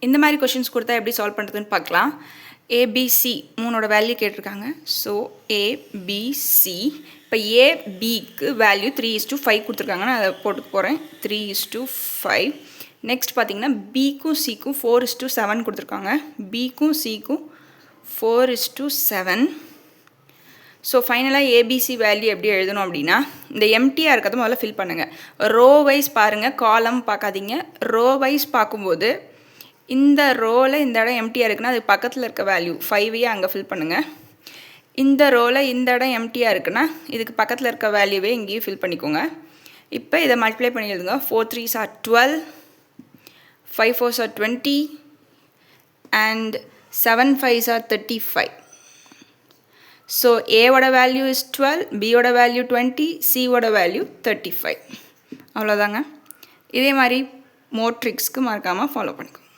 இந்த மாதிரி கொஷின்ஸ் கொடுத்தா எப்படி சால்வ் பண்ணுறதுன்னு பார்க்கலாம். ஏபிசி 3ஓட வேல்யூ கேட்டிருக்காங்க. ஸோ ஏபிசி இப்போ ஏபிக்கு வேல்யூ 3:5 கொடுத்துருக்காங்க. நான் அதை போட்டு போகிறேன். 3:5. நெக்ஸ்ட் பார்த்தீங்கன்னா பிக்கும் சிக்கும் 4:7 கொடுத்துருக்காங்க. பிக்கும் சிக்கும் 4:7. ஸோ ஃபைனலாக ஏபிசி வேல்யூ எப்படி எழுதணும் அப்படின்னா, இந்த எம்டியாக இருக்கிறத முதல்ல ஃபில் பண்ணுங்கள். ரோ வைஸ் பாருங்கள், காலம் பார்க்காதீங்க. ரோ வைஸ் பார்க்கும்போது இந்த ரோவில் இந்த இடம் எம்டியாக இருக்குன்னா அது பக்கத்தில் இருக்க வேல்யூ 5ஐயே அங்கே ஃபில் பண்ணுங்கள். இந்த ரோவில் இந்த இடம் எம்டியாக இருக்குன்னா இதுக்கு பக்கத்தில் இருக்க வேல்யூவே இங்கேயும் ஃபில் பண்ணிக்கோங்க. இப்போ இதை மல்டிப்ளை பண்ணி எழுதுங்க. 4 3s are 12, 5 4s are 20 and 7 5s are 35. So ஏவோட வேல்யூ இஸ் 12, பியோட வேல்யூ 20, சியோட வேல்யூ 35. அவ்வளோதாங்க. இதே மாதிரி மோர் ட்ரிக்ஸ்க்கு மறக்காமல் ஃபாலோ பண்ணிக்கோங்க.